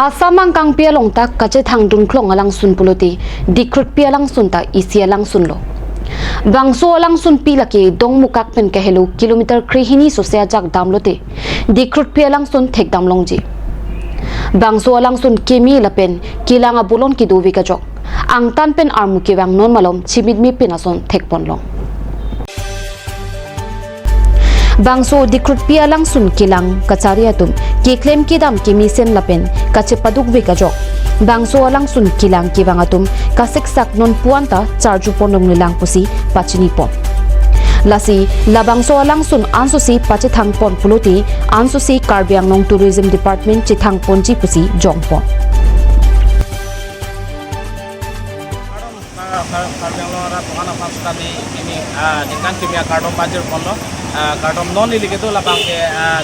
Asamang kang pialong tak kache thang dun klong alang sun puluti dikrut pialang sun ta isi alang sun lo. Bangso alang sun pilaki dong mukak pen kahelu kilometer krihini sosea jak damlote dikrut pialang sun thek damlongji. Bangso alang sun kemi lapen kilanga bulon ki duwi ka jok. Ang tan pen armu ki wang non malom chimit mi pinason thek ponlong. Bangso dikrut pialang sun kilang kachariatum ki claim kidam kimi sen lapen kache paduk we kajok bangso alang sun kilang kiwangatum kasik sak non puanta charju ponong nilang pusi pachini pon lasi labangso alang sun ansusi pache thang pon puluti ansusi karbiang nong tourism department chithang ponji pusi jongpon Kardom non ilike tu labang ke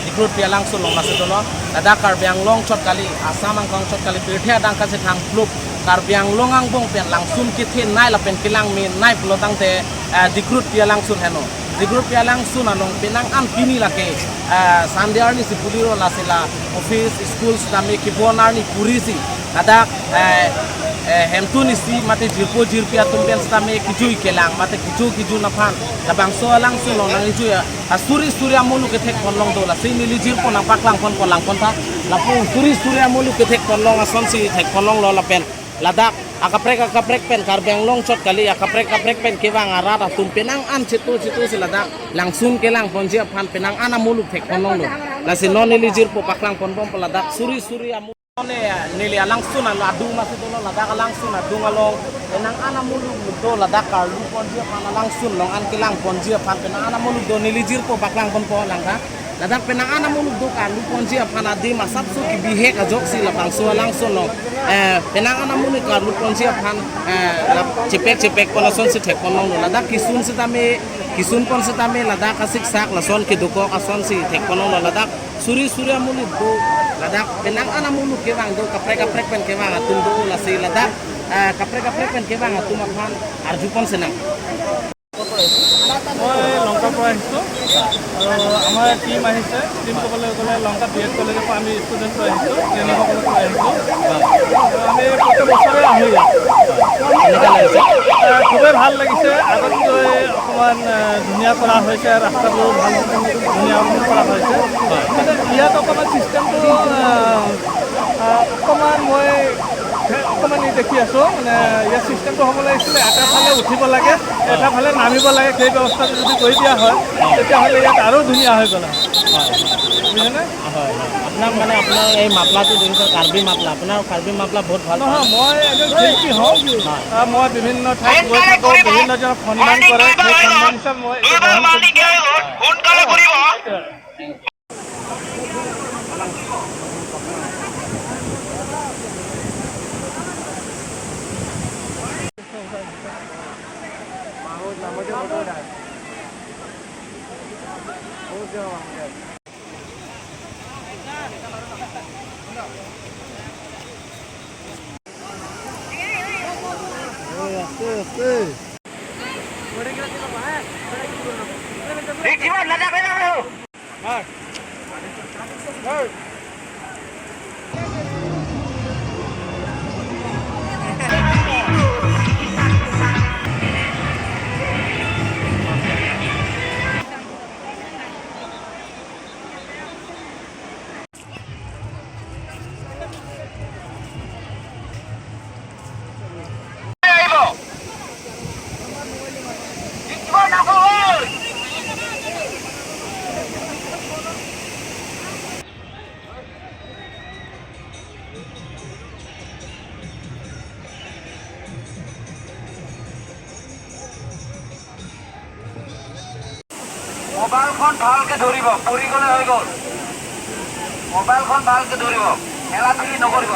dikrut pialang su long nasi tolo ada karbiang long chot kali asam ang kong chot kali pirthia dang kasi thang plup karbiang long ang bong pian lang sun kithin nai la pen kilang mi nai pelotang te dikrut pialang sun heno dikrut pialang sun anong pinang an pini lake sandiar ni sipuliro lasila office schools nami kibonar ni purisi ada hemtuni si mate jirpo jirpia tumben stame kijui kelang mate kiju napan labang so lang so long nang iju ya suri amulu ke thek konlong do la sini li jirpo nang paklang kon ta lapu suri amulu ke thek konlong ason si thek konlong lo la pen ladak akaprek pen karbeng long chot kali akaprek pen kewang arata tumpenang an chitu si ladak langsung kelang ponjia pan penang ana mulu thek konlong do la sinon li jirpo paklang kon bom ladak suri amulu nili langsung na ladung masih dulu ladak langsung na dung along enang ana muluk do ladak kalu ponjia pan langsung long an kilang ponjia pan penang ana muluk do nili jirpo baklang pon langka ladak penang ana muluk do kalu ponjia pan adi masap su ki bihe ka jok si lapang su langsung long penang ana muluk kalu ponjia pan cepek polason si thek pon long ladak kisun pon setame ladak kasik sak lason ki doko ason si thek pon long ladak suri muluk do ladak penang ana muluk kewang do kaprek pen kewang atum do lasi ladak kaprek pen kewang atum aphan arjupon senang মই লংকা পৰা আহিছোঁ আৰু আমাৰ টিম আহিছে টিম ক'বলৈ গ'লে লংকা BEd কলেজৰ পৰা আমি ষ্টুডেণ্ট লৈ আহিছোঁ ট্ৰেইনিংসকলক লৈ আহিছোঁ আমি প্ৰত্যেক বছৰে আহোঁ ইয়াত খুবেই ভাল লাগিছে আগতকৈ অকণমান ধুনীয়া কৰা হৈছে ৰাস্তাবোৰ ভাল ধুনীয়া কৰা হৈছে ইয়াত অকণমান চিষ্টেমটো অকণমান মই অকণমান দেখি আছোঁ মানে ইয়াৰ চিষ্টেমটো হ'ব লাগিছিলে এটা ফালে উঠিব লাগে এটা ফালে নামিব লাগে সেই ব্যৱস্থাটো যদি কৰি দিয়া হয় তেতিয়াহ'লে ইয়াত আৰু ধুনীয়া হৈ গ'ল বুজিছেনে হয় আপোনাক মানে আপোনাৰ এই মাপলাটো দেখিছে কাৰ্বি মাপলা আপোনাৰ কাৰ্বি মাপলা বহুত ভাল নহয় মই এজন শিল্পী হওঁ মই বিভিন্ন ঠাইত গৈ থাকোঁ বিভিন্নজনক সন্মান কৰে সেই সন্মান হিচাপে মই মোবাইলখন ভালকে ধৰিব পৰি গ'লে হৈ গ'ল মোবাইলখন ভালকে ধৰিব খেলাঠেলি নকৰিব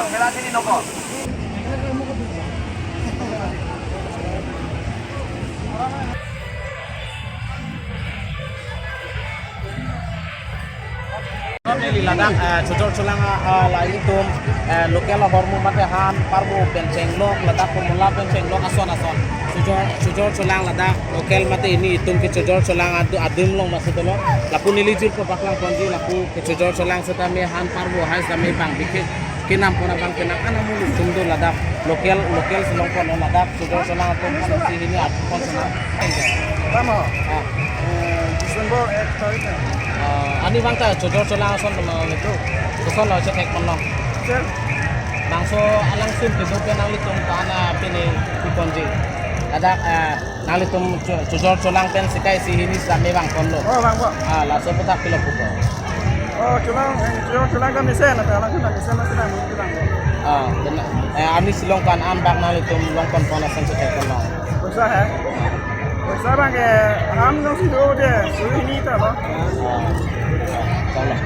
ladak cocok culang lain tum lokal hormu mate han parmu penceng lok ladak pemula penceng lok ason cocok culang ladak lokal mate ini tum ke cocok culang adum long masih tolong lapu nilijir ke baklang konji lapu ke cocok culang setame han parmu hai same bang bikit kinam pona bang kinam ana mulu tumdo ladak lokal selong pon ladak sudah selang atom kan si ini at pon senang Tama. ah December 8 tarik. ani bang ta jujur selang son teman itu son lo cetek pon lo Sel. bangso alang sun gitu penang litum kana pini iponji ladak nalitum jujur selang pen sikai si ini same bang pon lo Oh, bang, Pak. la so putak pilo puto Oh, culang kan misen na pala kan misen na sila mo culang. benar ani silong kan ambak nalitum longkon pona sen cetek pon lo Bisa ha. Bisa bang ke ham no si do de, suri ni ta ba. Tolong.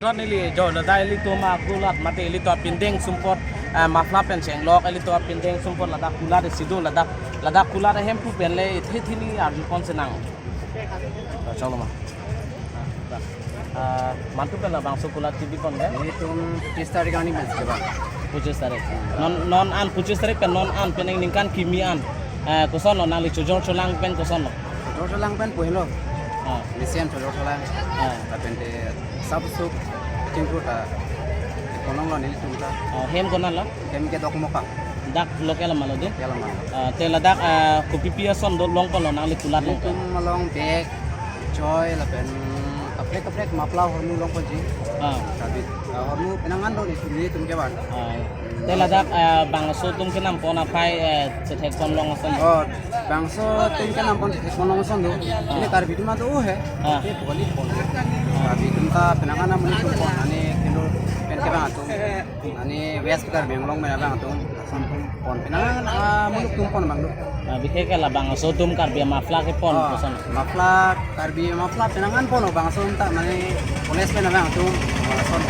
Ron ili jo da dai li to ma kulat mate li to pindeng sumpot mafla pen cheng lok li to pindeng sumpot lada kulat sidu lada kulat hem pu pen le thini ar kon senang chalo ma mantu pen la bang so kulat tibi kon de Ini tuh 30 tarik ani men coba. 25 tarik non an 25 tarik pen non an pen ningkan kimi an koson lo nali chujor cholang pen koson lo Terus lang pen poin lo. ah Misian terus lang. Tapi de sab sup cingkru ta. Kolong lo nih cuma. hem konan lo Kami ke dok moka. dak lokal malo de Ya lama. te ladak kopi pia son do long kon lo nali kulat lo Itu malong bag, coy lah pen kaprek maplau hormu long kunci. Tapi hormu penangan do ini tuh kewan. te ladak bang so tum kenam pona pai cetek kon long son Oh, bangso tingkat nampon ekonomi sondo. Ini karbi itu mah tuh he. Ini bukan pon. Karbi itu mah penangan namun itu pon. Ani kilo pen ke bang atum. Ani wes karbi yang long mana bang atum. Sampun pon penangan muluk tum pon bang lu. bike ke la bang so tum kar bia mafla ke pon kosan Mafla karbi mafla penangan pon bangso entah mani poles penangan bang atum. Son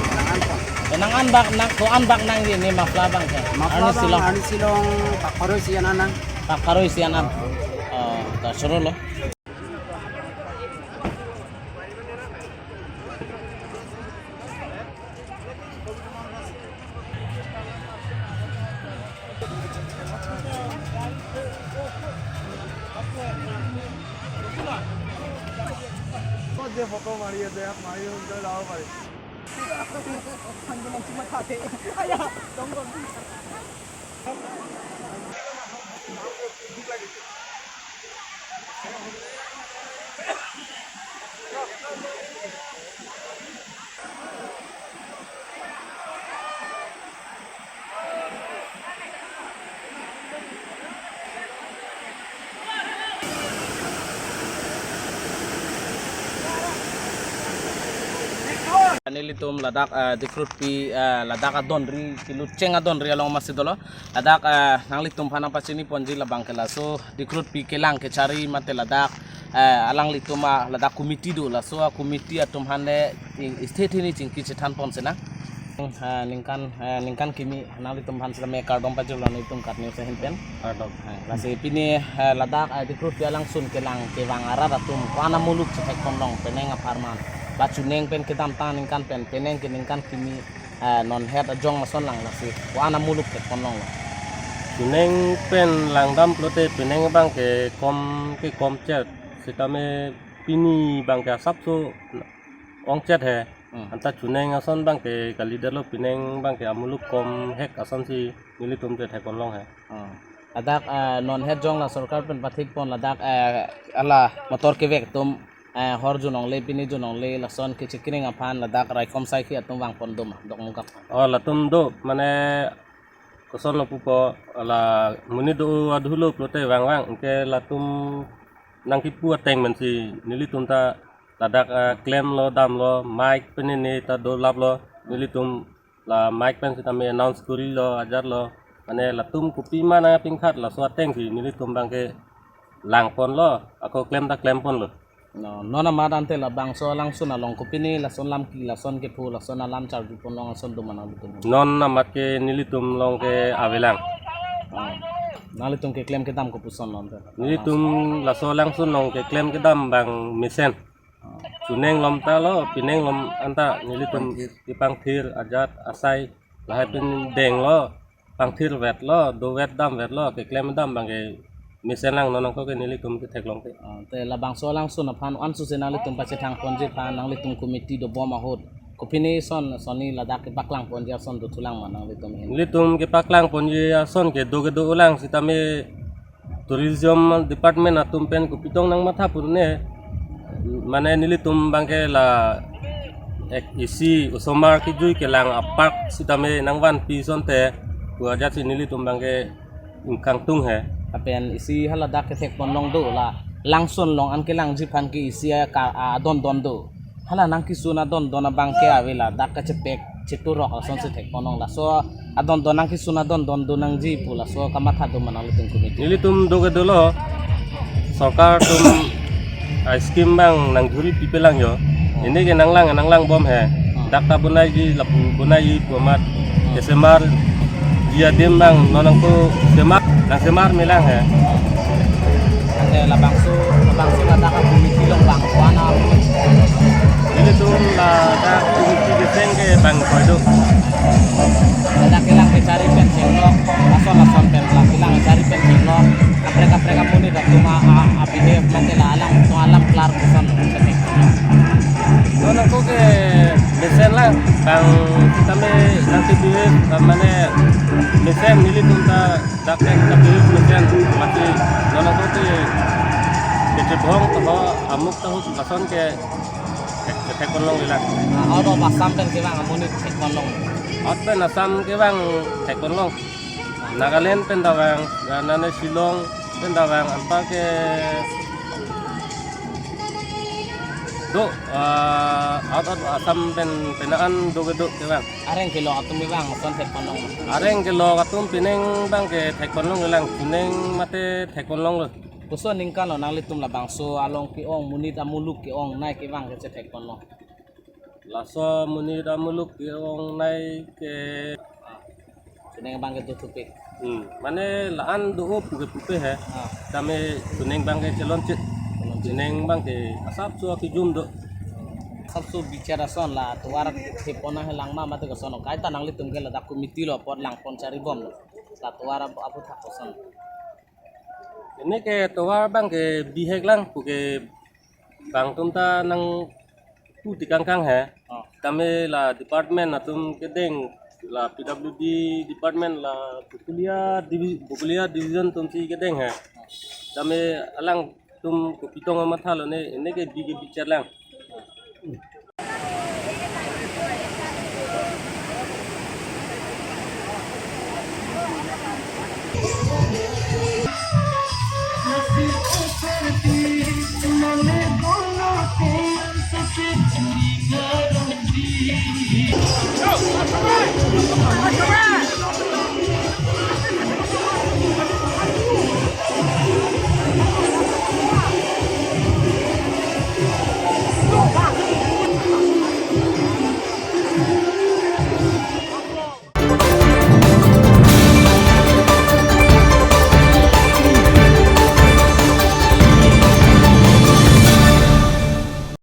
penangan pon. penangan bak nak ko an bak nang ni mafla bang ke Mafla ani silong ani silong pak koro si anak. pak karo isianan ta suro lo যে ফটো মারিয়ে দে মারিয়ে উঠে যাও পারি nilitum ladak dikrut pi ladak adonri kilu ceng adonri along masidolo ladak nanglitum panang pasini ponji labang kela so dikrut pi kelang ke cari mate ladak alang lituma ladak komiti do la so komiti atum hande state ini cingki cetan pon sena ningkan kimi nanglitum han sela me kardom pajul nanglitum karne se himpen kardom lase pini ladak dikrut pi alang sun kelang ke wangara datum pana muluk cetek konlong peneng aparman bacu neng pen ketam tan ningkan pen peneng ningkan kimi non head ajong mason lang lasi wana muluk ke konong lo Pineng pen langdam plote pineng bang ke kom chat sitame pini bang ke sabso ong chat he anta chuneng ason bang ke kalider lo pineng bang ke amuluk kom hek ason si militum chat he konlong he ladak non head jong la sarkar pen pathik pon ladak ala motor ke vek tum hor junong le pini junong le lason ke chikring aphan ladak rai kom sai ki atum wang pon dum dok mungkap oh latum do mane koson lo pupo ala muni do adhulo plote wang ke latum nang kipu ateng men si nilitum ta ladak claim lo dam lo mic penini ta do lab lo nilitum la mic pen sitame announce kuri lo ajar lo mane latum kupi mana pingkhat la swateng si nilitum bang ke lang pon lo ako claim ta claim pon lo no nona madante la bang so lang sun along kupini la son lam ki la son ke phu la son alam char du pon long son du mana du non namat ke nilitum long ke avelang nalitung ke klaim kedam ko puson non nilitum laso langsung nong ke klaim kedam bang misen suneng lom talo pineng lom anta nilitum ipang thir ajat asai lahai pin deng lo pang thir vet lo do vet dam vet lo ke klaim dam bang ke misen lang nonong ko ke nilitum ke theklong ke te la bangso langsung na pan an su se nalitung pa che thang ponje pa nalitung committee do boma hot kopini son soni ladak ke baklang ponje son do tulang manang litum hin nilitum ke paklang ponje son ke do ulang sitame tourism department atum pen ko pitong nang matha purne mane nilitum bangke la ek isi usomar ki jui ke lang park sitame nang wan pi son te ko aja si nilitum bangke ingkang tung he apen isi haladak ke thek ponlong do la langson long an ke lang jipan ki isi ka don do hala nang ki suna don bangke avela dak ka chepek cheturok son se thek ponong la so adon nang ki suna don do nang ji pula so kamatha do manang litum committee nilitum do lo sarkar tum skim bang nang dhuri pipelang yo ini ke nanglang bom he dakta bunai ji lapu bunai tomat kesemar dia dembang nonang ko semar milang he ante la bangso la ka committee long bang wana ini tuh la da kunci geseng ke bang kodo ada kilang ke cari pensil lo lason pen kilang cari pensil lo mereka muni dak cuma abine mentela alam kelar pesan setek nonang ko ke besen lang bang kami nanti duit kamane besen nili tunta dakne tapi besen mati nonang ko ke kecebong to amuk tahu lason ke tekonlong ilang auto pasam pen kilang muni tekonlong out pen asam ke bang tekonlong Nagaland pen dawang nane Shillong pen dawang ampa ke do out asam pen penaan do ke bang areng kilo atum bang son tekonlong areng ke lo katum pineng bang ke tekonlong ilang pineng mate tekonlong lo puso ningkan lo nang litum la bangso along ki ong munit amuluk ki ong nai ki bang ke tekonlong laso munir amuluk yung nai ke suneng bang ke tutupi mane laan do pupe he kami suneng bang ke celon cit suneng bang ke asap so ki jum do sabsu bicara son la tuar tepona helang ma mate ko sono kaita nang litum ke la dak komiti lo pot lang pon cari bom lo la tuar apu thak ko son ini ke tuar bang ke bihek lang puke bang tumta nang tu tikangkang he kami la department atum kedeng la PWD department la bukulia division tum si kedeng he kami alang tum kupitong amat halo ne ini ke bicara lang Go!